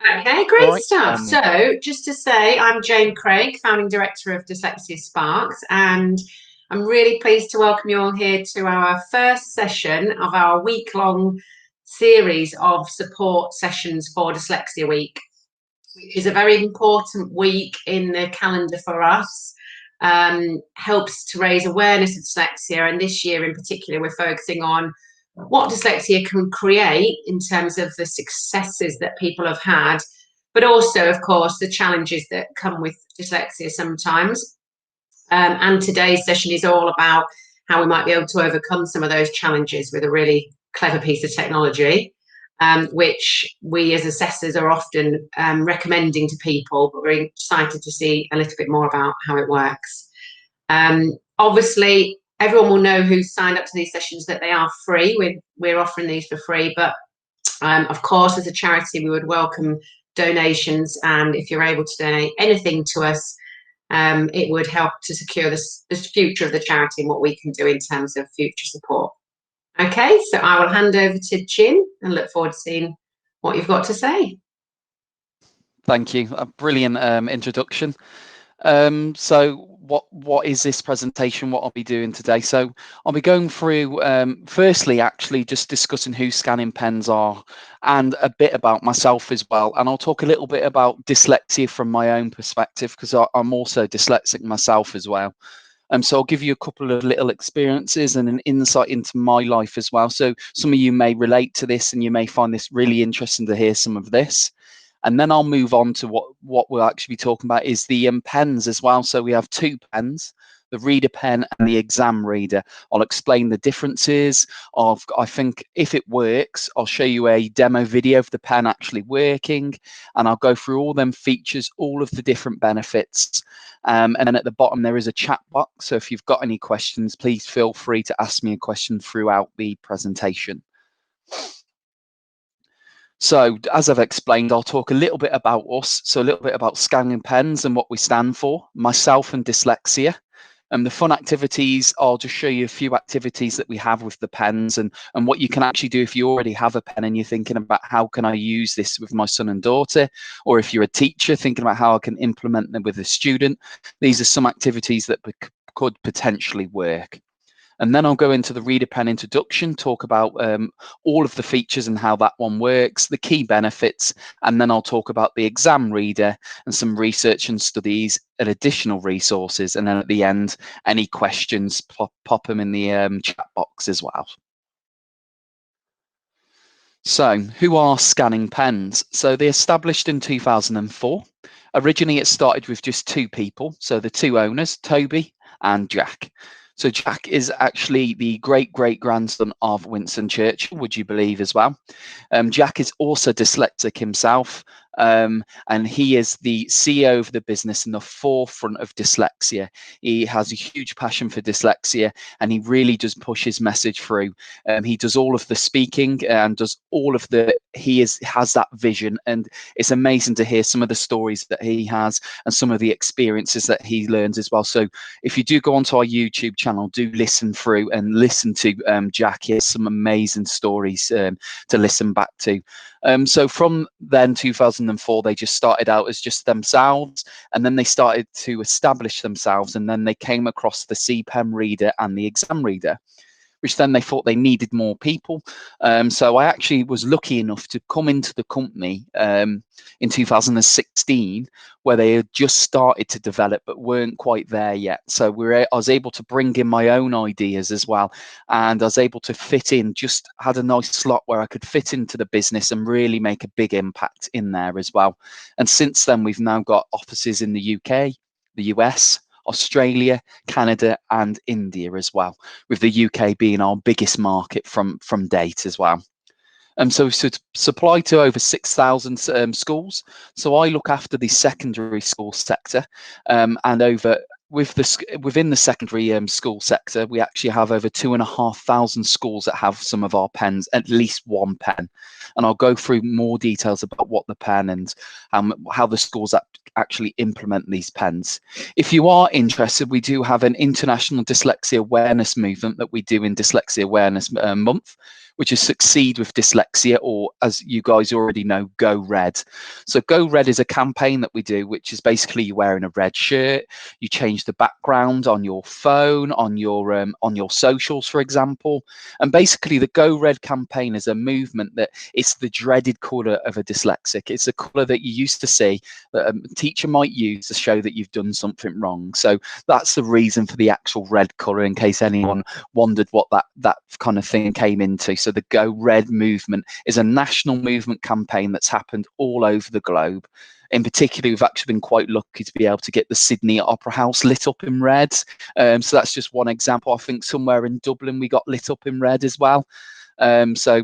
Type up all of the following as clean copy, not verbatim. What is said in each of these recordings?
Okay, All great right. stuff. So, just to say, I'm Jane Craig, founding director of Dyslexia Sparks, and I'm really pleased to welcome you all here to our first session of our week-long series of support sessions for Dyslexia Week, which is a very important week in the calendar for us. Helps to raise awareness of dyslexia, and this year in particular, we're focusing on what dyslexia can create in terms of the successes that people have had, but also, of course, the challenges that come with dyslexia sometimes. And today's session is all about how we might be able to overcome some of those challenges with a really clever piece of technology, which we as assessors are often recommending to people, but we're excited to see a little bit more about how it works. Obviously, everyone will know who's signed up to these sessions that they are free. We're offering these for free, but of course, as a charity, we would welcome donations, and if you're able to donate anything to us, it would help to secure the future of the charity and what we can do in terms of future support. Okay, so I will hand over to Jim and look forward to seeing what you've got to say. Thank you. A brilliant introduction. So what is this presentation? What I'll be doing today? So I'll be going through firstly actually just discussing who scanning pens are and a bit about myself as well. And I'll talk a little bit about dyslexia from my own perspective because I'm also dyslexic myself as well. So I'll give you a couple of little experiences and an insight into my life as well. So some of you may relate to this and you may find this really interesting to hear some of this. And then I'll move on to what we'll actually be talking about is the pens as well. So we have two pens, the reader pen and the exam reader. I'll explain the differences of, I think if it works, I'll show you a demo video of the pen actually working, and I'll go through all them features, all of the different benefits. And then at the bottom, there is a chat box. So if you've got any questions, please feel free to ask me a question throughout the presentation. So as I've explained, I'll talk a little bit about us, so a little bit about scanning pens and what we stand for, myself and dyslexia. And the fun activities, I'll just show you a few activities that we have with the pens and what you can actually do if you already have a pen and you're thinking about how can I use this with my son and daughter, or if you're a teacher thinking about how I can implement them with a student. These are some activities that could potentially work. And then I'll go into the reader pen introduction, talk about all of the features and how that one works, the key benefits, and then I'll talk about the exam reader and some research and studies and additional resources. And then at the end, any questions, pop them in the chat box as well. So who are scanning pens? So they established in 2004. Originally, it started with just two people. So the two owners, Toby and Jack. So Jack is actually the great-great-grandson of Winston Churchill, would you believe, as well. Jack is also dyslexic himself, and he is the CEO of the business in the forefront of dyslexia. He has a huge passion for dyslexia, and he really does push his message through. He does all of the speaking and does all of the, has that vision, and it's amazing to hear some of the stories that he has and some of the experiences that he learns as well. So if you do go onto our YouTube channel, do listen through and listen to Jack. He has some amazing stories to listen back to. So from then 2004, they just started out as just themselves, and then they started to establish themselves, and then they came across the C-pen reader and the exam reader, which then they thought they needed more people. So I actually was lucky enough to come into the company in 2016, where they had just started to develop but weren't quite there yet. So I was able to bring in my own ideas as well, and I was able to fit in, just had a nice slot where I could fit into the business and really make a big impact in there as well. And since then, we've now got offices in the UK, the US, Australia, Canada, and India as well, with the UK being our biggest market from date as well. So we supply to over 6,000 schools. So I look after the secondary school sector, and within the secondary school sector, we actually have over 2,500 schools that have some of our pens, at least one pen. And I'll go through more details about what the pen and how the schools actually implement these pens. If you are interested, we do have an international dyslexia awareness movement that we do in Dyslexia Awareness Month, which is Succeed with Dyslexia, or as you guys already know, Go Red. So Go Red is a campaign that we do, which is basically you wearing a red shirt, you change the background on your phone, on your socials, for example. And basically the Go Red campaign is a movement that it's the dreaded colour of a dyslexic. It's a colour that you used to see that a teacher might use to show that you've done something wrong. So that's the reason for the actual red colour, in case anyone wondered what that kind of thing came into. So the Go Red movement is a national movement campaign that's happened all over the globe. In particular, we've actually been quite lucky to be able to get the Sydney Opera House lit up in red. So that's just one example. I think somewhere in Dublin we got lit up in red as well. So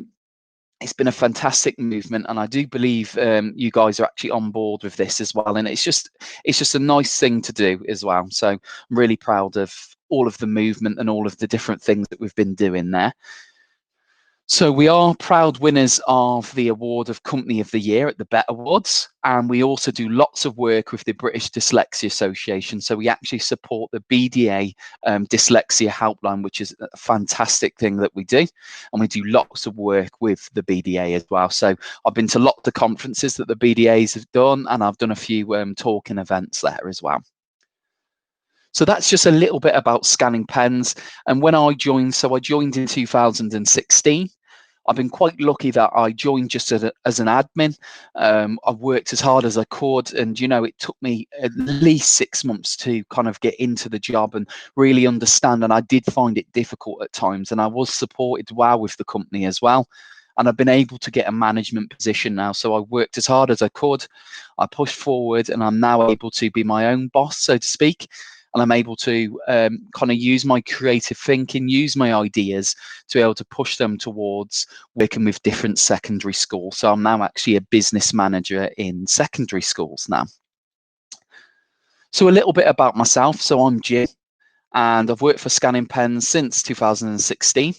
it's been a fantastic movement, and I do believe you guys are actually on board with this as well. And it's just a nice thing to do as well. So I'm really proud of all of the movement and all of the different things that we've been doing there. So we are proud winners of the award of Company of the Year at the BET Awards, and we also do lots of work with the British Dyslexia Association. So we actually support the BDA Dyslexia Helpline, which is a fantastic thing that we do, and we do lots of work with the BDA as well. So I've been to lots of conferences that the BDAs have done, and I've done a few talking events there as well. So that's just a little bit about scanning pens. And when I joined, so I joined in 2016. I've been quite lucky that I joined just as an admin. I've worked as hard as I could, and it took me at least 6 months to kind of get into the job and really understand. And I did find it difficult at times, and I was supported well with the company as well. And I've been able to get a management position now. So I worked as hard as I could. I pushed forward, and I'm now able to be my own boss, so to speak. And I'm able to kind of use my creative thinking, use my ideas to be able to push them towards working with different secondary schools. So I'm now actually a business manager in secondary schools now. So a little bit about myself. So I'm Jim, and I've worked for Scanning Pens since 2016.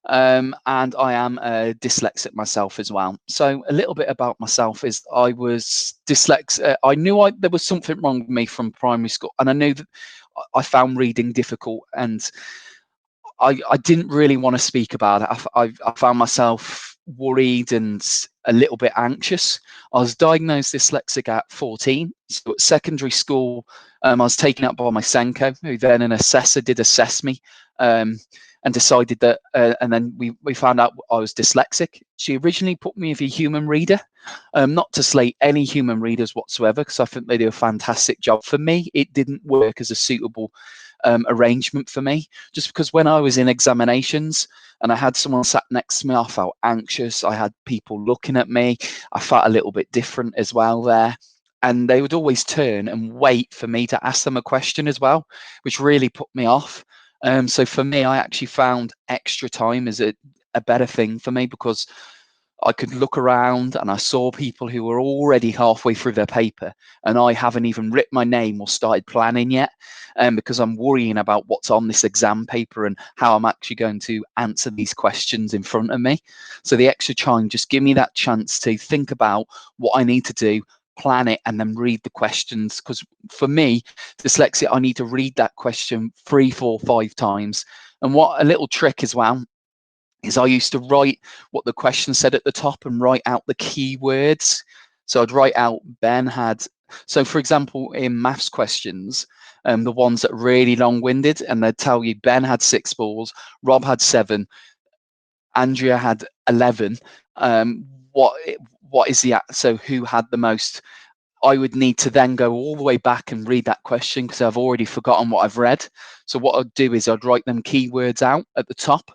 And I am a dyslexic myself as well. So a little bit about myself is I was dyslexic. I knew there was something wrong with me from primary school, and I knew that I found reading difficult, and I didn't really want to speak about it. I found myself worried and a little bit anxious. I was diagnosed dyslexic at 14. So at secondary school, I was taken up by my Senko, who then an assessor did assess me. And decided that, and then we found out I was dyslexic. She originally put me with a human reader, not to slate any human readers whatsoever, because I think they do a fantastic job. For me, it didn't work as a suitable arrangement for me, just because when I was in examinations and I had someone sat next to me, I felt anxious. I had people looking at me. I felt a little bit different as well there. And they would always turn and wait for me to ask them a question as well, which really put me off. So for me, I actually found extra time as a better thing for me, because I could look around and I saw people who were already halfway through their paper, and I haven't even written my name or started planning yet, because I'm worrying about what's on this exam paper and how I'm actually going to answer these questions in front of me. So the extra time just give me that chance to think about what I need to do, plan it, and then read the questions. Because for me, dyslexia, I need to read that question 3, 4, 5 times. And what a little trick as well is I used to write what the question said at the top and write out the key words. So I'd write out Ben had, so for example, in maths questions, the ones that are really long-winded, and they'd tell you Ben had 6 balls, Rob had 7, Andrea had 11. What is the, so who had the most? I would need to then go all the way back and read that question, because I've already forgotten what I've read. So what I'd do is I'd write them keywords out at the top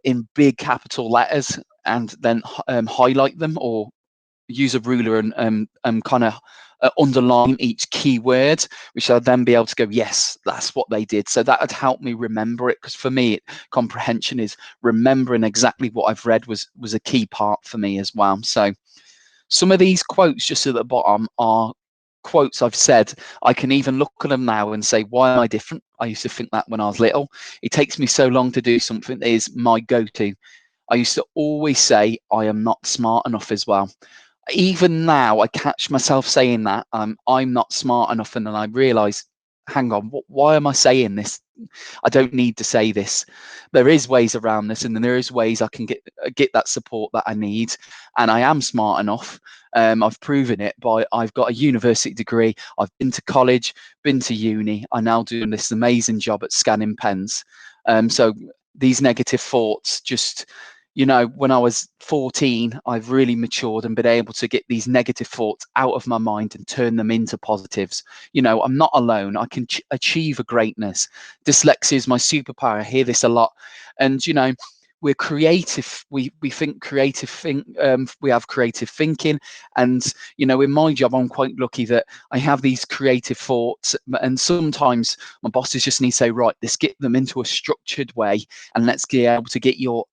in big capital letters, and then highlight them or use a ruler and kind of underline each keyword, which I'd then be able to go, yes, that's what they did. So that would help me remember it, because for me, comprehension is remembering exactly what I've read was a key part for me as well. So some of these quotes just at the bottom are quotes I've said. I can even look at them now and say, why am I different? I used to think that when I was little. It takes me so long to do something that is my go-to. I used to always say, I am not smart enough as well. Even now, I catch myself saying that I'm not smart enough, and then I realise, hang on, why am I saying this? I don't need to say this. There is ways around this, and then there is ways I can get that support that I need. And I am smart enough. I've proven it by I've got a university degree. I've been to college, been to uni. I'm now doing this amazing job at scanning pens. So these negative thoughts, just, you know, when I was 14, I've really matured and been able to get these negative thoughts out of my mind and turn them into positives. You know, I'm not alone. I can achieve a greatness. Dyslexia is my superpower. I hear this a lot. And, you know, we're creative. We think creative we have creative thinking. And, you know, in my job, I'm quite lucky that I have these creative thoughts. And sometimes my bosses just need to say, right, let's get them into a structured way, and let's be able to get your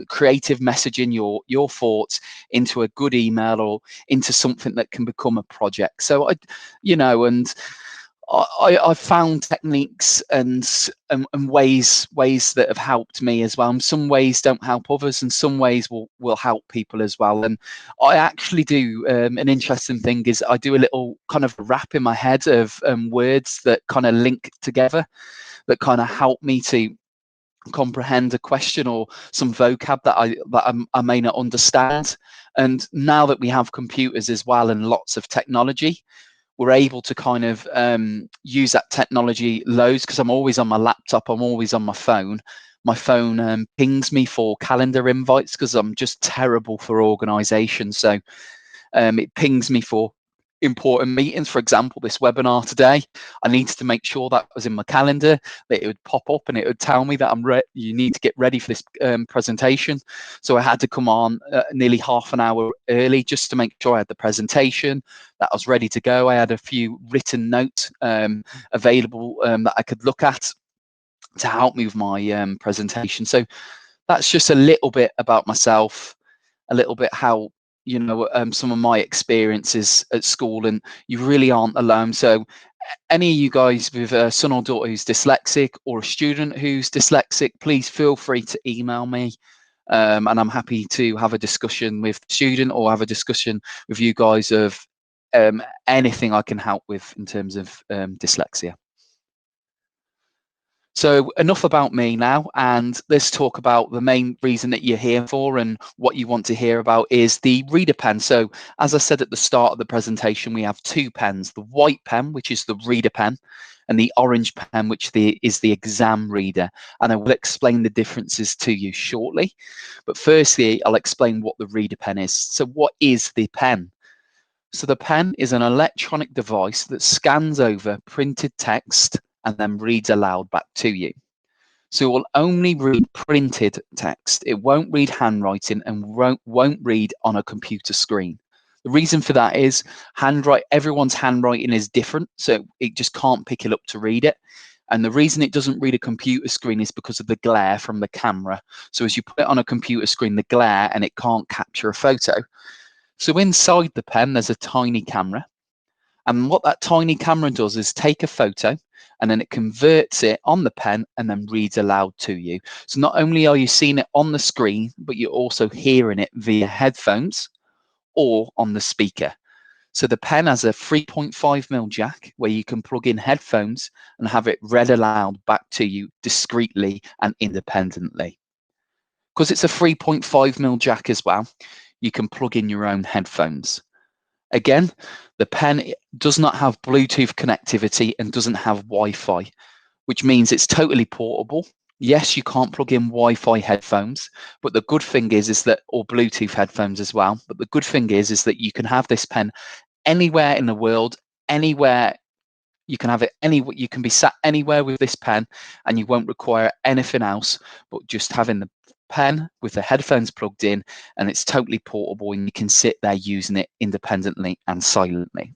creative messaging, your thoughts into a good email or into something that can become a project. So I, you know, and I've found techniques and ways that have helped me as well. And some ways don't help others, and some ways will help people as well. And I actually do an interesting thing is I do a little kind of rap in my head of words that kind of link together, that kind of help me to comprehend a question or some vocab that I may not understand. And now that we have computers as well and lots of technology, we're able to kind of use that technology loads, because I'm always on my laptop, I'm always on my phone. My phone pings me for calendar invites because I'm just terrible for organization. So it pings me for important meetings. For example, this webinar today, I needed to make sure that was in my calendar, that it would pop up and it would tell me that you need to get ready for this presentation. So I had to come on nearly half an hour early just to make sure I had the presentation, that I was ready to go. I had a few written notes available that I could look at to help me with my presentation. So that's just a little bit about myself, a little bit how, you know, some of my experiences at school, and you really aren't alone. So any of you guys with a son or daughter who's dyslexic, or a student who's dyslexic, please feel free to email me, and I'm happy to have a discussion with the student or have a discussion with you guys of anything I can help with in terms of dyslexia. So enough about me now, and let's talk about the main reason that you're here for, and what you want to hear about is the reader pen. So as I said at the start of the presentation, we have two pens, the white pen, which is the reader pen, and the orange pen, which is the exam reader. And I will explain the differences to you shortly. But firstly, I'll explain what the reader pen is. So what is the pen? So the pen is an electronic device that scans over printed text and then reads aloud back to you. So it will only read printed text. It won't read handwriting and won't read on a computer screen. The reason for that is everyone's handwriting is different, so it just can't pick it up to read it. And the reason it doesn't read a computer screen is because of the glare from the camera. So as you put it on a computer screen, the glare, and it can't capture a photo. So inside the pen, there's a tiny camera. And what that tiny camera does is take a photo, and then it converts it on the pen and then reads aloud to you. So not only are you seeing it on the screen, but you're also hearing it via headphones or on the speaker. So the pen has a 3.5mm jack where you can plug in headphones and have it read aloud back to you discreetly and independently. Because it's a 3.5mm jack as well, you can plug in your own headphones. Again, the pen does not have Bluetooth connectivity and doesn't have Wi-Fi, which means it's totally portable. Yes, you can't plug in Wi-Fi headphones, but the good thing is that, or Bluetooth headphones as well, but the good thing is that you can have this pen anywhere in the world, anywhere. You can have it anywhere. You can be sat anywhere with this pen, and you won't require anything else but just having the pen with the headphones plugged in, and it's totally portable, and you can sit there using it independently and silently.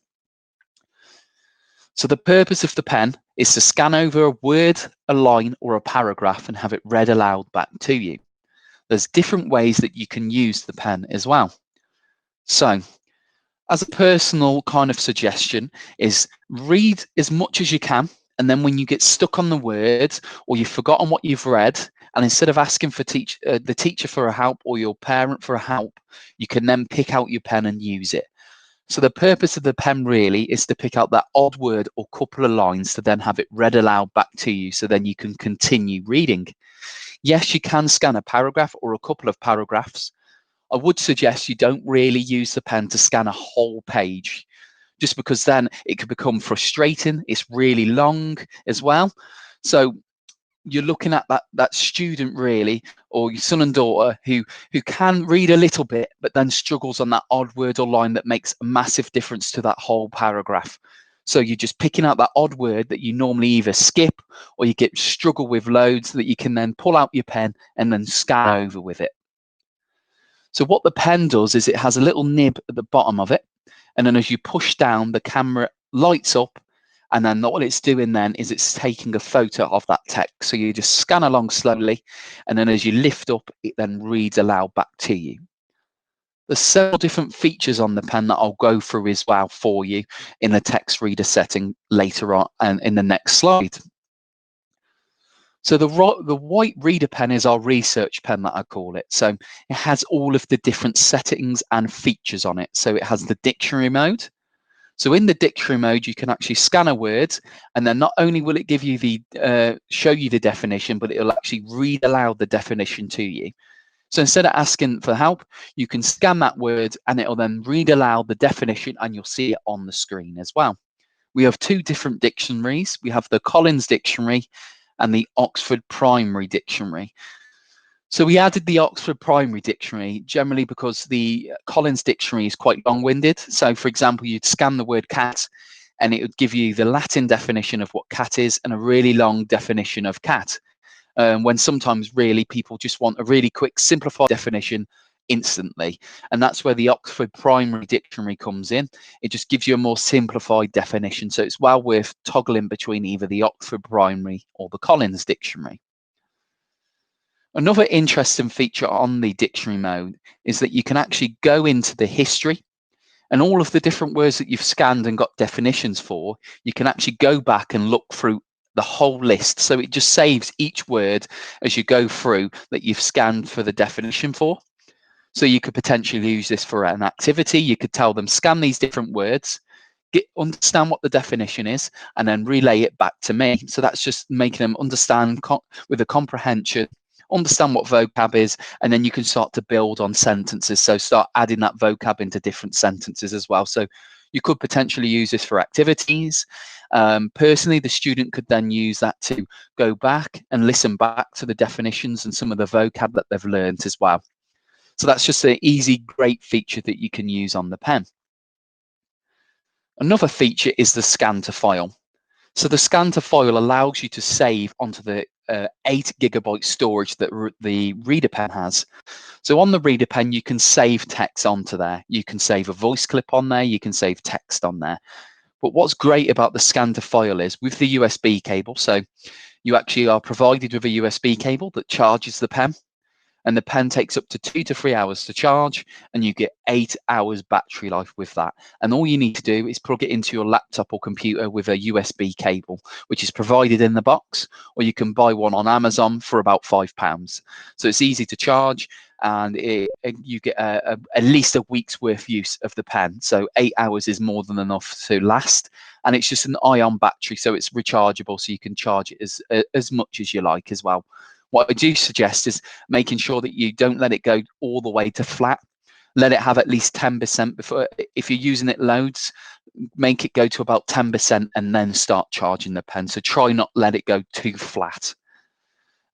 So the purpose of the pen is to scan over a word, a line, or a paragraph and have it read aloud back to you. There's different ways that you can use the pen as well. So as a personal kind of suggestion is read as much as you can, and then when you get stuck on the word or you've forgotten what you've read, and instead of asking for the teacher for a help or your parent for a help, you can then pick out your pen and use it. So the purpose of the pen really is to pick out that odd word or couple of lines to then have it read aloud back to you, so then you can continue reading. Yes, you can scan a paragraph or a couple of paragraphs. I would suggest you don't really use the pen to scan a whole page, just because then it could become frustrating. It's really long as well. So you're looking at that student really, or your son and daughter who can read a little bit but then struggles on that odd word or line that makes a massive difference to that whole paragraph. So you're just picking out that odd word that you normally either skip or you get struggle with loads, that you can then pull out your pen and then scan over with it. So what the pen does is it has a little nib at the bottom of it, and then as you push down, the camera lights up, and then what it's doing then is it's taking a photo of that text. So you just scan along slowly, and then as you lift up, it then reads aloud back to you. There's several different features on the pen that I'll go through as well for you in the text reader setting later on and in the next slide. So the white reader pen is our research pen that I call it. So it has all of the different settings and features on it. So it has the dictionary mode. So in the dictionary mode, you can actually scan a word, and then not only will it give you the show you the definition, but it'll actually read aloud the definition to you. So instead of asking for help, you can scan that word and it'll then read aloud the definition, and you'll see it on the screen as well. We have two different dictionaries. We have the Collins Dictionary and the Oxford Primary Dictionary. So we added the Oxford Primary Dictionary generally because the Collins Dictionary is quite long-winded. So for example, you'd scan the word cat and it would give you the Latin definition of what cat is and a really long definition of cat. When sometimes really people just want a really quick simplified definition instantly. And that's where the Oxford Primary Dictionary comes in. It just gives you a more simplified definition. So it's well worth toggling between either the Oxford Primary or the Collins Dictionary. Another interesting feature on the dictionary mode is that you can actually go into the history, and all of the different words that you've scanned and got definitions for, you can actually go back and look through the whole list. So it just saves each word as you go through that you've scanned for the definition for. So you could potentially use this for an activity. You could tell them, scan these different words, understand what the definition is, and then relay it back to me. So that's just making them understand with a comprehension, understand what vocab is, and then you can start to build on sentences. So start adding that vocab into different sentences as well. So you could potentially use this for activities. Personally, the student could then use that to go back and listen back to the definitions and some of the vocab that they've learned as well. So that's just an easy, great feature that you can use on the pen. Another feature is the scan to file. So the scan to file allows you to save onto the 8 GB storage that the reader pen has. So on the reader pen, you can save text onto there. You can save a voice clip on there. You can save text on there. But what's great about the scan to file is with the USB cable. So you actually are provided with a USB cable that charges the pen. And the pen takes up to 2 to 3 hours to charge, and you get 8 hours battery life with that. And all you need to do is plug it into your laptop or computer with a USB cable, which is provided in the box, or you can buy one on Amazon for about £5. So it's easy to charge, and you get at least a week's worth use of the pen. So 8 hours is more than enough to last. And it's just an ion battery, so it's rechargeable, so you can charge it as much as you like as well. What I do suggest is making sure that you don't let it go all the way to flat. Let it have at least 10% before. If you're using it loads, make it go to about 10% and then start charging the pen. So try not let it go too flat.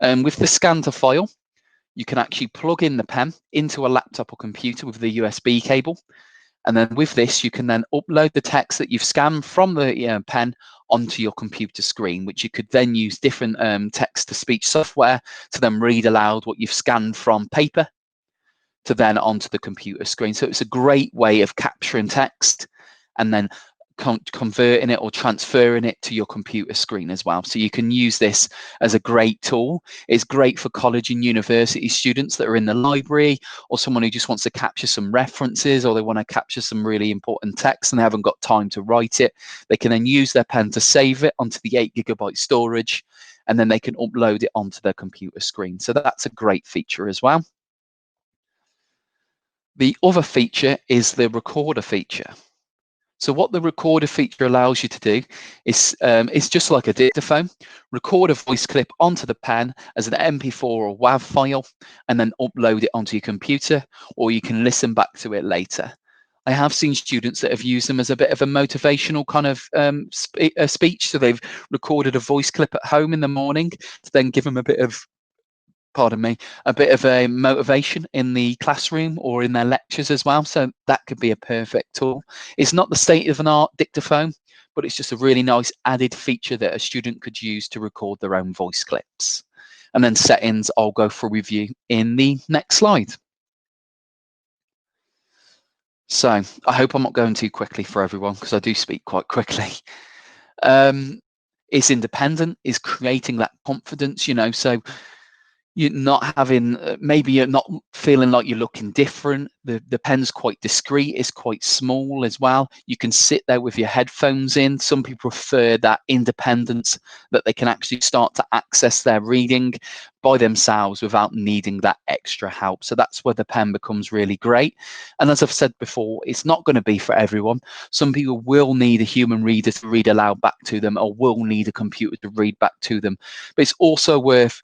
With the scan to file, you can actually plug in the pen into a laptop or computer with the USB cable. And then with this, you can then upload the text that you've scanned from the pen onto your computer screen, which you could then use different text-to-speech software to then read aloud what you've scanned from paper to then onto the computer screen. So it's a great way of capturing text and then converting it or transferring it to your computer screen as well. So you can use this as a great tool. It's great for college and university students that are in the library, or someone who just wants to capture some references, or they want to capture some really important text and they haven't got time to write it. They can then use their pen to save it onto the 8 GB storage, and then they can upload it onto their computer screen. So that's a great feature as well. The other feature is the recorder feature. So what the recorder feature allows you to do is it's just like a dictaphone. Record a voice clip onto the pen as an MP4 or WAV file, and then upload it onto your computer, or you can listen back to it later. I have seen students that have used them as a bit of a motivational kind of speech. So they've recorded a voice clip at home in the morning to then give them a bit of, pardon me, a bit of a motivation in the classroom or in their lectures as well. So that could be a perfect tool. It's not the state of an art dictaphone, but it's just a really nice added feature that a student could use to record their own voice clips. And then settings, I'll go through with you in the next slide. So I hope I'm not going too quickly for everyone, because I do speak quite quickly. It's independent, is creating that confidence, you know, so you're not having, maybe you're not feeling like you're looking different. The pen's quite discreet, it's quite small as well. You can sit there with your headphones in. Some people prefer that independence, that they can actually start to access their reading by themselves without needing that extra help. So that's where the pen becomes really great. And as I've said before, it's not going to be for everyone. Some people will need a human reader to read aloud back to them, or will need a computer to read back to them. But it's also worth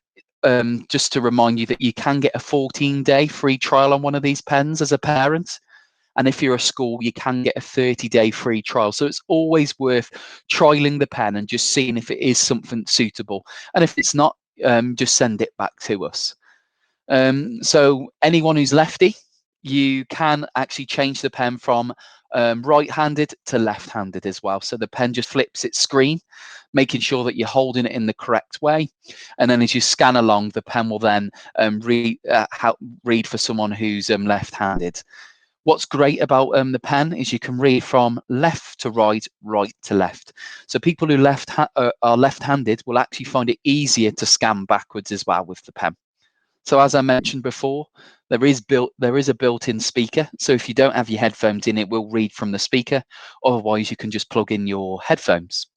just to remind you that you can get a 14-day free trial on one of these pens as a parent. And if you're a school, you can get a 30-day free trial. So it's always worth trialing the pen and just seeing if it is something suitable. And if it's not, just send it back to us. So anyone who's lefty, you can actually change the pen from right-handed to left-handed as well. So the pen just flips its screen, making sure that you're holding it in the correct way. And then as you scan along, the pen will then read for someone who's left-handed. What's great about the pen is you can read from left to right, right to left. So people who are left-handed will actually find it easier to scan backwards as well with the pen. So as I mentioned before, there is a built-in speaker. So if you don't have your headphones in, it will read from the speaker. Otherwise, you can just plug in your headphones.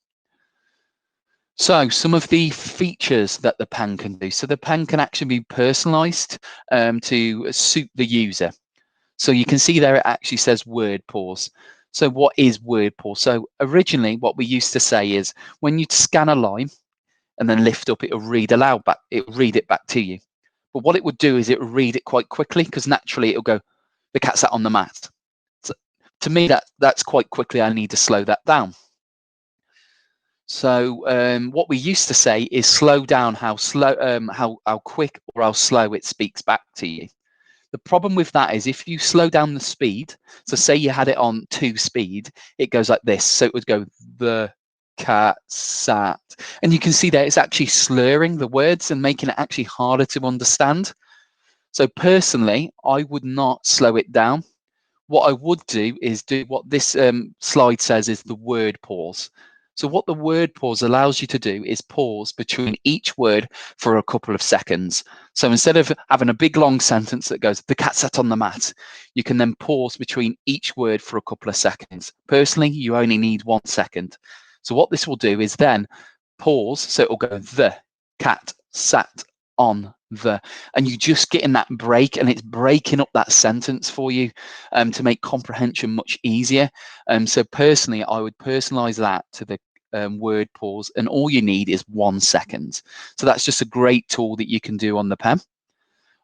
So some of the features that the pen can do. So the pen can actually be personalized to suit the user. So you can see there it actually says word pause. So what is word pause? So originally what we used to say is when you scan a line and then lift up, it'll read aloud back, it'll read it back to you. But what it would do is it would read it quite quickly, because naturally it'll go, the cat sat on the mat. So to me, that's quite quickly. I need to slow that down. So what we used to say is slow down how quick or how slow it speaks back to you. The problem with that is if you slow down the speed, so say you had it on 2 speed, it goes like this. So it would go the cat sat, and you can see that it's actually slurring the words and making it actually harder to understand. So personally, I would not slow it down. What I would do is do what this slide says is the word pause. So what the word pause allows you to do is pause between each word for a couple of seconds. So instead of having a big long sentence that goes, the cat sat on the mat, you can then pause between each word for a couple of seconds. Personally, you only need 1 second. So what this will do is then pause, so it will go, the cat sat on the, and you just getting that break, and it's breaking up that sentence for you to make comprehension much easier. So personally, I would personalize that to the word pause, and all you need is 1 second. So that's just a great tool that you can do on the pen.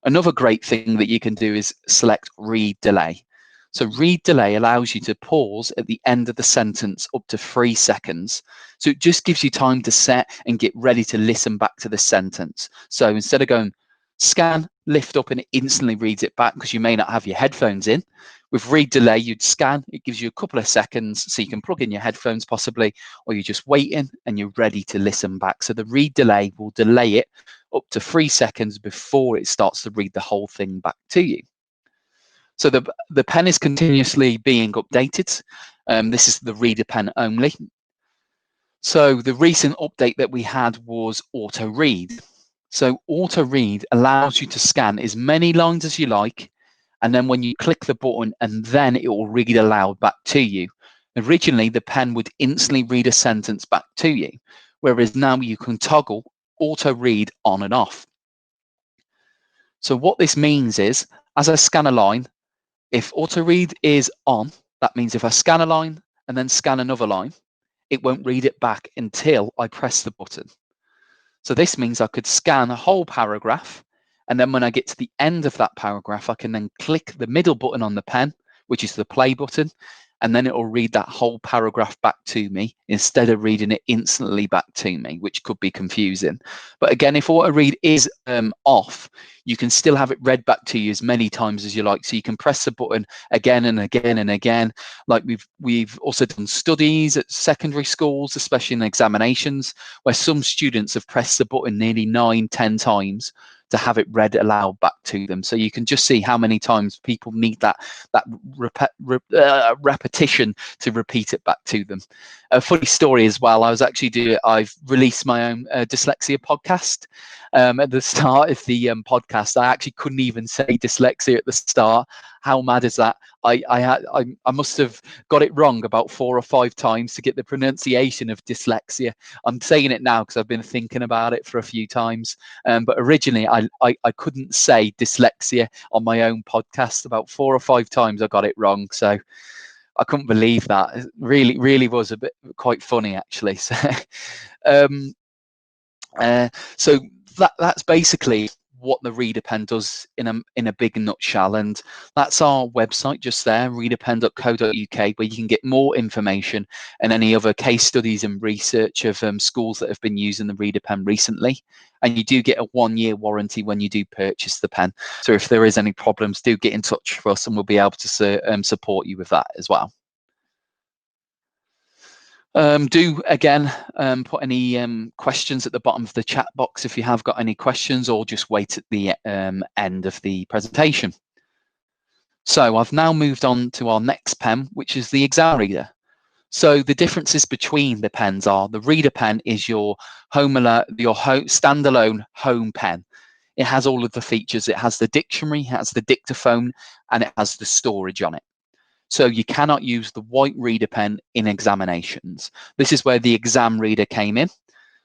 Another great thing that you can do is select read delay. So read delay allows you to pause at the end of the sentence up to 3 seconds. So it just gives you time to set and get ready to listen back to the sentence. So instead of going scan, lift up, and it instantly reads it back because you may not have your headphones in, with read delay, you'd scan, it gives you a couple of seconds so you can plug in your headphones possibly, or you're just waiting and you're ready to listen back. So the read delay will delay it up to 3 seconds before it starts to read the whole thing back to you. So the pen is continuously being updated. This is the reader pen only. So the recent update that we had was auto read. So auto read allows you to scan as many lines as you like, and then when you click the button, and then it will read aloud back to you. Originally, the pen would instantly read a sentence back to you, whereas now you can toggle auto read on and off. So what this means is, as I scan a line, if auto read is on, that means if I scan a line and then scan another line, it won't read it back until I press the button. So this means I could scan a whole paragraph, and then when I get to the end of that paragraph, I can then click the middle button on the pen, which is the play button, and then it will read that whole paragraph back to me instead of reading it instantly back to me, which could be confusing. But again, if auto read is off, you can still have it read back to you as many times as you like. So you can press the button again and again and again. Like we've also done studies at secondary schools, especially in examinations, where some students have pressed the button nearly 9-10 times to have it read aloud back to them. So you can just see how many times people need that repetition to repeat it back to them. A funny story as well, I've released my own dyslexia podcast. At the start of the podcast, I actually couldn't even say dyslexia at the start. How mad is that? I must have got it wrong about 4 or 5 times to get the pronunciation of dyslexia. I'm saying it now because I've been thinking about it for a few times. But originally, I couldn't say dyslexia on my own podcast. About 4 or 5 times I got it wrong. So I couldn't believe that. It really was a bit quite funny, actually. So that's basically what the Reader Pen does in a big nutshell, and that's our website just there, readerpen.co.uk, where you can get more information and any other case studies and research of schools that have been using the Reader Pen recently. And you do get a 1-year warranty when you do purchase the pen. So if there is any problems, do get in touch with us and we'll be able to support you with that as well. Do again put any questions at the bottom of the chat box if you have got any questions, or just wait at the end of the presentation. So I've now moved on to our next pen, which is the exam reader. So the differences between the pens are the Reader Pen is your standalone home pen. It has all of the features. It has the dictionary, it has the dictaphone, and it has the storage on it. So you cannot use the white Reader Pen in examinations. This is where the exam reader came in.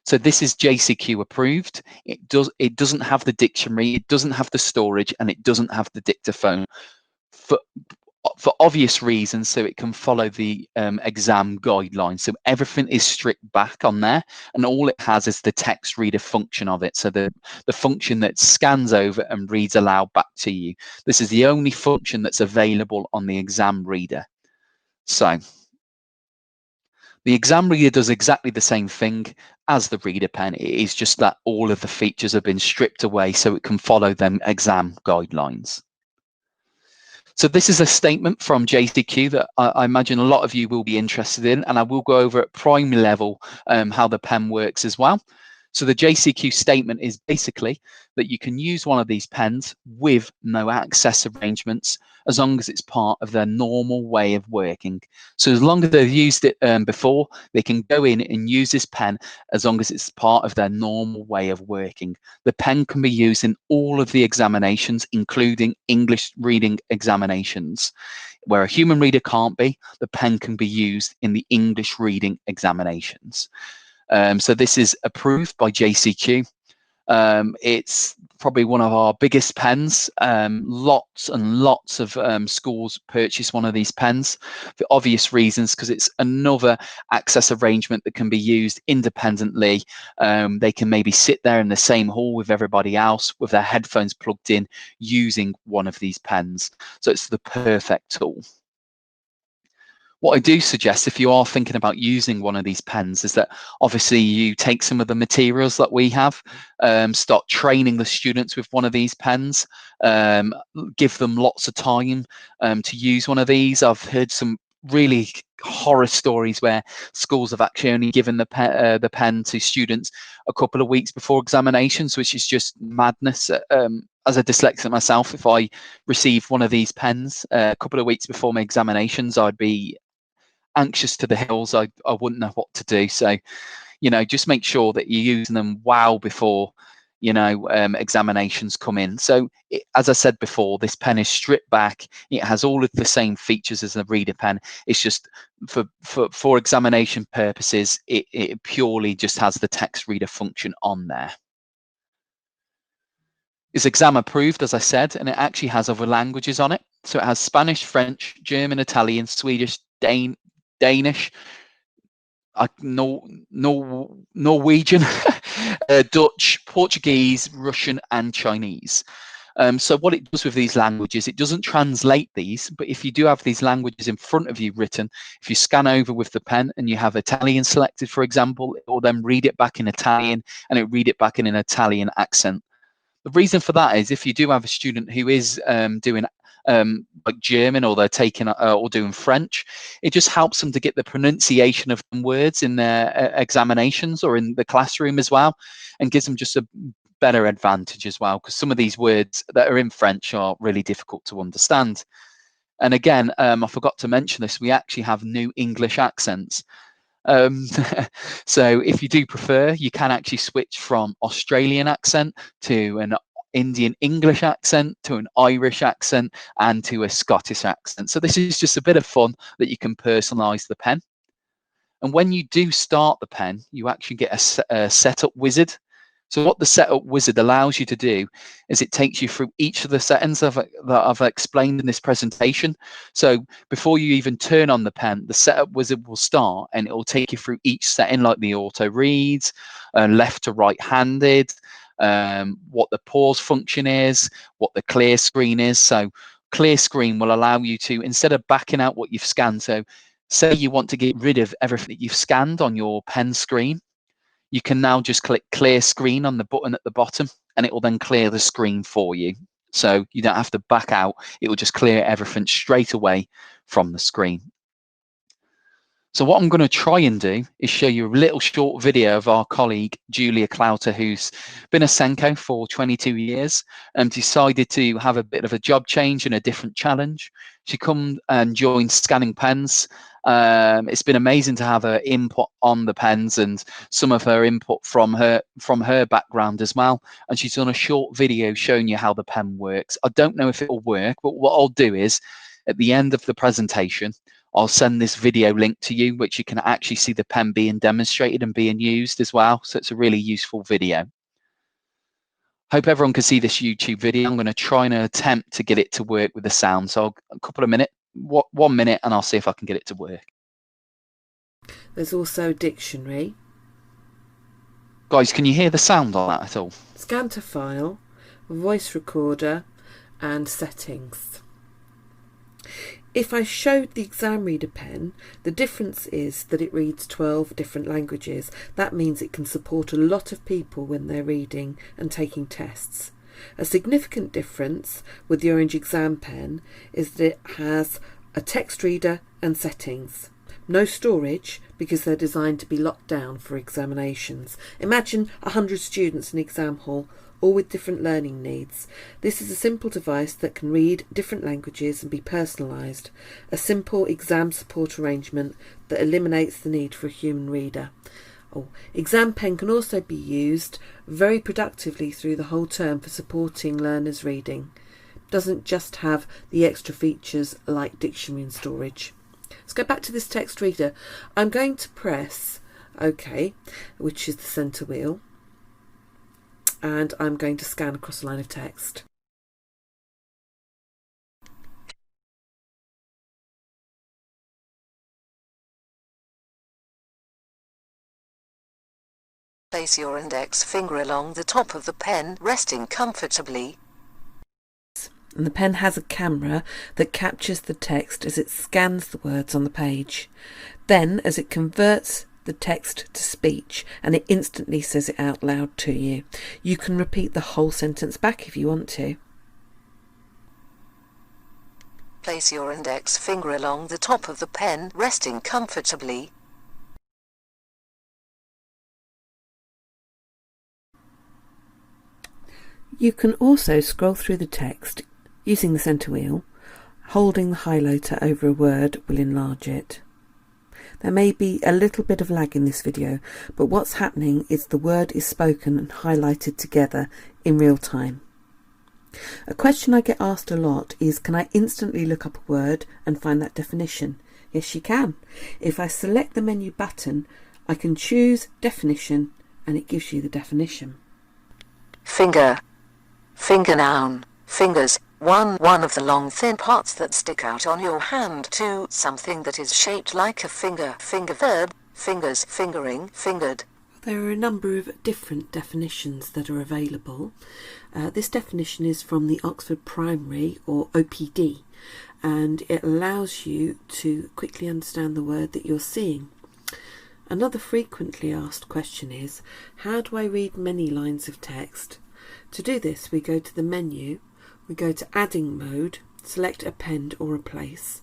So this is JCQ approved. It doesn't have the dictionary, it doesn't have the storage, and it doesn't have the dictaphone for obvious reasons, so it can follow the exam guidelines. So everything is stripped back on there, and all it has is the text reader function of it. So the function that scans over and reads aloud back to you. This is the only function that's available on the exam reader. So the exam reader does exactly the same thing as the Reader Pen. It is just that all of the features have been stripped away so it can follow them exam guidelines. So this is a statement from JCQ that I imagine a lot of you will be interested in, and I will go over at primary level how the pen works as well. So the JCQ statement is basically that you can use one of these pens with no access arrangements as long as it's part of their normal way of working. So as long as they've used it before, they can go in and use this pen as long as it's part of their normal way of working. The pen can be used in all of the examinations, including English reading examinations. Where a human reader can't be, the pen can be used in the English reading examinations. So this is approved by JCQ. It's probably one of our biggest pens. Lots and lots of schools purchase one of these pens for obvious reasons, because it's another access arrangement that can be used independently. They can maybe sit there in the same hall with everybody else with their headphones plugged in using one of these pens. So it's the perfect tool. What I do suggest, if you are thinking about using one of these pens, is that obviously you take some of the materials that we have, start training the students with one of these pens, give them lots of time to use one of these. I've heard some really horror stories where schools have actually only given the pen to students a couple of weeks before examinations, which is just madness. As a dyslexic myself, if I received one of these pens a couple of weeks before my examinations, I'd be anxious to the hills. I wouldn't know what to do. So, just make sure that you're using them well before, examinations come in. So, as I said before, this pen is stripped back. It has all of the same features as the Reader Pen. It's just for examination purposes, it purely just has the text reader function on there. It's exam approved, as I said, and it actually has other languages on it. So it has Spanish, French, German, Italian, Swedish, Danish, Norwegian, Dutch, Portuguese, Russian, and Chinese. So what it does with these languages, it doesn't translate these, but if you do have these languages in front of you written, if you scan over with the pen and you have Italian selected, for example, it will then read it back in Italian and it read it back in an Italian accent. The reason for that is if you do have a student who is doing like German, or they're taking or doing French, it just helps them to get the pronunciation of words in their examinations or in the classroom as well, and gives them just a better advantage as well, because some of these words that are in French are really difficult to understand. And again, I forgot to mention this, we actually have new English accents. So if you do prefer, you can actually switch from Australian accent to an Indian English accent to an Irish accent and to a Scottish accent. So this is just a bit of fun that you can personalize the pen. And when you do start the pen, you actually get a setup wizard. So what the setup wizard allows you to do is it takes you through each of the settings that I've explained in this presentation. So before you even turn on the pen, the setup wizard will start and it will take you through each setting, like the auto reads, left to right handed, what the pause function is, what the clear screen is. So clear screen will allow you to, instead of backing out what you've scanned, so say you want to get rid of everything that you've scanned on your pen screen, you can now just click clear screen on the button at the bottom and it will then clear the screen for you. So you don't have to back out. It will just clear everything straight away from the screen. So what I'm going to try and do is show you a little short video of our colleague, Julia Clouter, who's been a Senko for 22 years and decided to have a bit of a job change and a different challenge. She come and joined Scanning Pens. It's been amazing to have her input on the pens and some of her input from her background as well. And she's done a short video showing you how the pen works. I don't know if it will work, but what I'll do is at the end of the presentation, I'll send this video link to you, which you can actually see the pen being demonstrated and being used as well. So it's a really useful video. Hope everyone can see this YouTube video. I'm going to try and attempt to get it to work with the sound. So a couple of minutes, 1 minute, and I'll see if I can get it to work. There's also dictionary. Guys, can you hear the sound on that at all? Scan to file, voice recorder, and settings. If I showed the exam reader pen, the difference is that it reads 12 different languages. That means it can support a lot of people when they're reading and taking tests. A significant difference with the Orange exam pen is that it has a text reader and settings. No storage, because they're designed to be locked down for examinations. Imagine 100 students in an exam hall, all with different learning needs. This is a simple device that can read different languages and be personalised. A simple exam support arrangement that eliminates the need for a human reader. Exam pen can also be used very productively through the whole term for supporting learners' reading. It doesn't just have the extra features like dictionary and storage. Let's go back to this text reader. I'm going to press OK, which is the centre wheel, and I'm going to scan across a line of text. Place your index finger along the top of the pen, resting comfortably. And the pen has a camera that captures the text as it scans the words on the page. Then, as it converts the text to speech, and it instantly says it out loud to you. You can repeat the whole sentence back if you want to. Place your index finger along the top of the pen, resting comfortably. You can also scroll through the text using the centre wheel. Holding the highlighter over a word will enlarge it. There may be a little bit of lag in this video, but what's happening is the word is spoken and highlighted together in real time. A question I get asked a lot is, can I instantly look up a word and find that definition? Yes, you can. If I select the menu button, I can choose definition and it gives you the definition. Finger. Finger noun. Fingers. One of the long thin parts that stick out on your hand. 2. Something that is shaped like a finger. Finger verb, fingers, fingering, fingered. There are a number of different definitions that are available. This definition is from the Oxford Primary, or OPD, and it allows you to quickly understand the word that you're seeing. Another frequently asked question is, how do I read many lines of text? To do this, we go to the menu, we go to adding mode, select append or replace.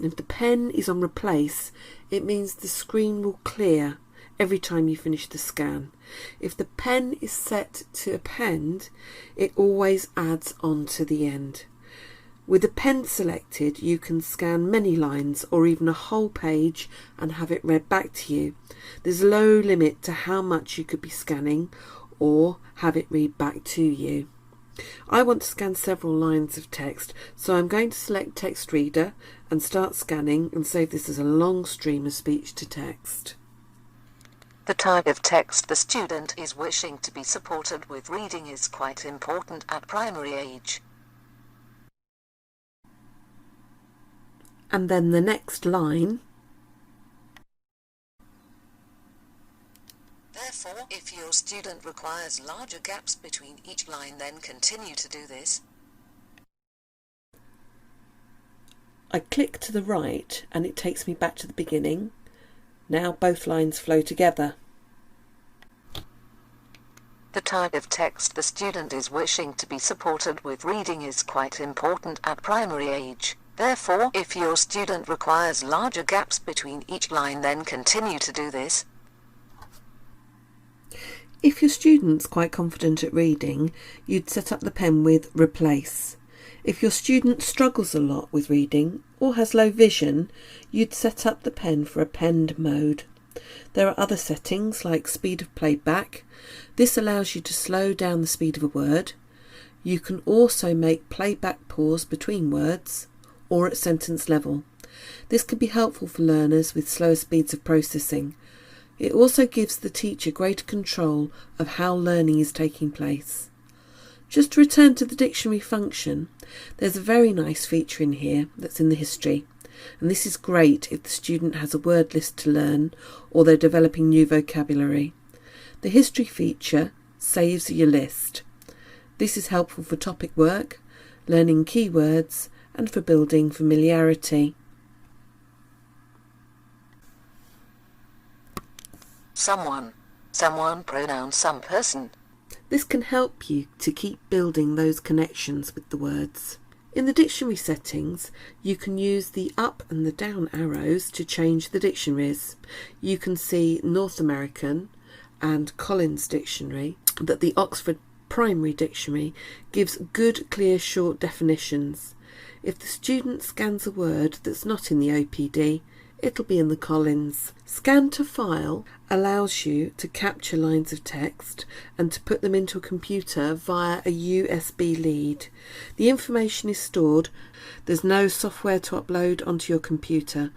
If the pen is on replace, it means the screen will clear every time you finish the scan. If the pen is set to append, it always adds on to the end. With the pen selected, you can scan many lines or even a whole page and have it read back to you. There's a low limit to how much you could be scanning or have it read back to you. I want to scan several lines of text, so I'm going to select Text Reader and start scanning and save this as a long stream of speech to text. The type of text the student is wishing to be supported with reading is quite important at primary age. And then the next line. Therefore, if your student requires larger gaps between each line, then continue to do this. I click to the right and it takes me back to the beginning. Now both lines flow together. The type of text the student is wishing to be supported with reading is quite important at primary age. Therefore, if your student requires larger gaps between each line, then continue to do this. If your student's quite confident at reading, you'd set up the pen with replace. If your student struggles a lot with reading or has low vision, you'd set up the pen for append mode. There are other settings like speed of playback. This allows you to slow down the speed of a word. You can also make playback pause between words or at sentence level. This can be helpful for learners with slower speeds of processing. It also gives the teacher greater control of how learning is taking place. Just to return to the dictionary function, there's a very nice feature in here that's in the history, and this is great if the student has a word list to learn or they're developing new vocabulary. The history feature saves your list. This is helpful for topic work, learning keywords, and for building familiarity. Someone, pronoun some person. This can help you to keep building those connections with the words. In the dictionary settings, you can use the up and the down arrows to change the dictionaries. You can see North American and Collins Dictionary, but the Oxford Primary Dictionary gives good, clear, short definitions. If the student scans a word that's not in the OPD, it'll be in the Collins. Scan to file allows you to capture lines of text and to put them into a computer via a USB lead. The information is stored. There's no software to upload onto your computer.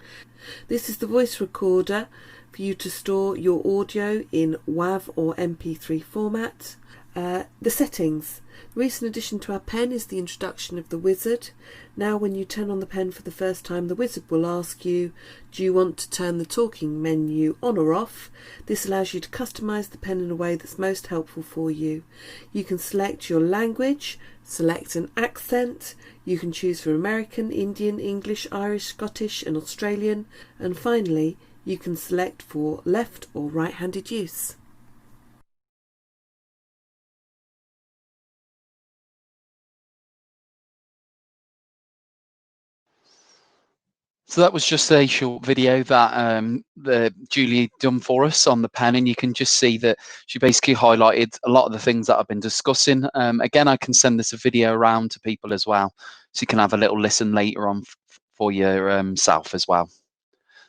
This is the voice recorder for you to store your audio in WAV or MP3 format. The settings. The recent addition to our pen is the introduction of the wizard. Now when you turn on the pen for the first time, the wizard will ask you, do you want to turn the talking menu on or off? This allows you to customise the pen in a way that's most helpful for you. You can select your language, select an accent, you can choose for American, Indian, English, Irish, Scottish and Australian, and finally you can select for left or right-handed use. So that was just a short video that Julie done for us on the pen, and you can just see that she basically highlighted a lot of the things that I've been discussing. Again, I can send this a video around to people as well, so you can have a little listen later on for yourself as well.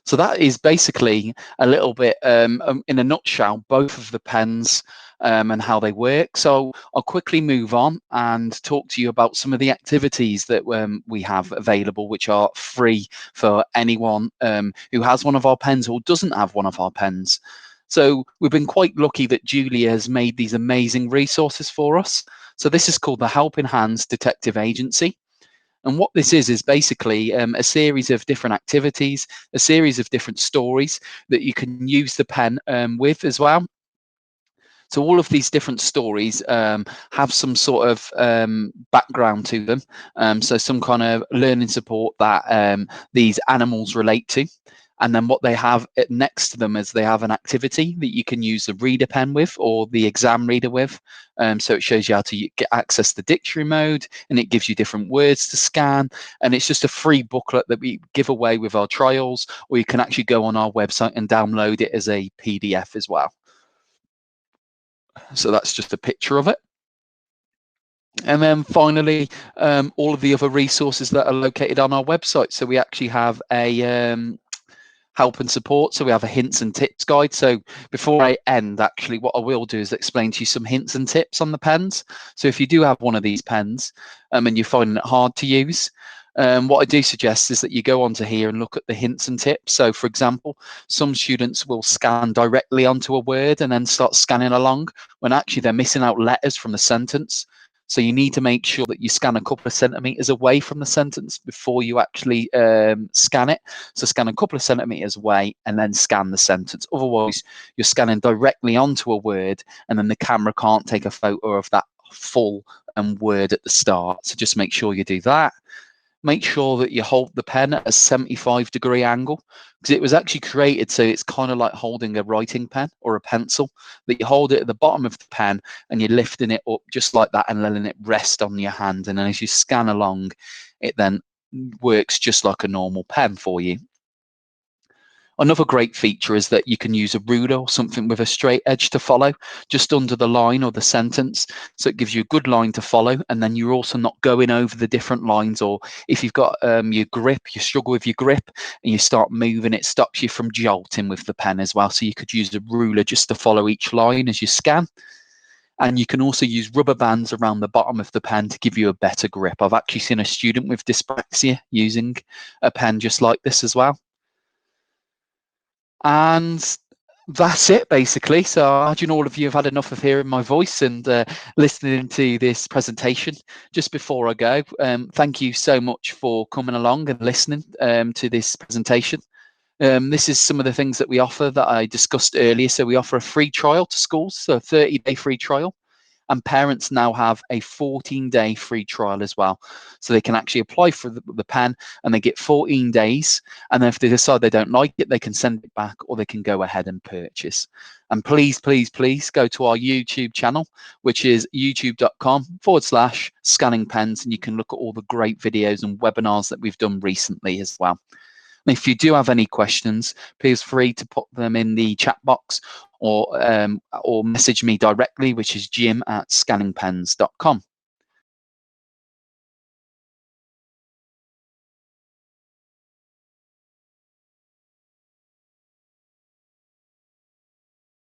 So that is basically a little bit, in a nutshell, both of the pens and how they work. So I'll quickly move on and talk to you about some of the activities that we have available, which are free for anyone who has one of our pens or doesn't have one of our pens. So we've been quite lucky that Julia has made these amazing resources for us. So this is called the Helping Hands Detective Agency. And what this is basically a series of different activities, a series of different stories that you can use the pen with as well. So all of these different stories have some sort of background to them. So some kind of learning support that these animals relate to. And then what they have next to them is they have an activity that you can use the reader pen with or the exam reader with. So it shows you how to get access to dictionary mode, and it gives you different words to scan. And it's just a free booklet that we give away with our trials, or you can actually go on our website and download it as a PDF as well. So that's just a picture of it. And then finally, all of the other resources that are located on our website. So we actually have a help and support. So we have a hints and tips guide. So before I end, actually, what I will do is explain to you some hints and tips on the pens. So if you do have one of these pens and you're finding it hard to use, what I do suggest is that you go onto here and look at the hints and tips. So for example, some students will scan directly onto a word and then start scanning along when actually they're missing out letters from the sentence. So you need to make sure that you scan a couple of centimeters away from the sentence before you actually scan it. So scan a couple of centimeters away and then scan the sentence. Otherwise, you're scanning directly onto a word and then the camera can't take a photo of that full word at the start. So just make sure you do that. Make sure that you hold the pen at a 75-degree angle, because it was actually created so it's kind of like holding a writing pen or a pencil, that you hold it at the bottom of the pen and you're lifting it up just like that and letting it rest on your hand. And then as you scan along, it then works just like a normal pen for you. Another great feature is that you can use a ruler or something with a straight edge to follow just under the line or the sentence. So it gives you a good line to follow, and then you're also not going over the different lines. Or if you've got your grip, you struggle with your grip and you start moving, it stops you from jolting with the pen as well. So you could use a ruler just to follow each line as you scan. And you can also use rubber bands around the bottom of the pen to give you a better grip. I've actually seen a student with dyslexia using a pen just like this as well. And that's it, basically. So I imagine all of you have had enough of hearing my voice and listening to this presentation. Just before I go, thank you so much for coming along and listening to this presentation. This is some of the things that we offer that I discussed earlier. So we offer a free trial to schools, so a 30-day free trial. And parents now have a 14-day free trial as well. So they can actually apply for the pen and they get 14 days. And then if they decide they don't like it, they can send it back or they can go ahead and purchase. And please, please, please go to our YouTube channel, which is youtube.com/scanning pens. And you can look at all the great videos and webinars that we've done recently as well. And if you do have any questions, please feel free to put them in the chat box or message me directly, which is jim@scanningpens.com.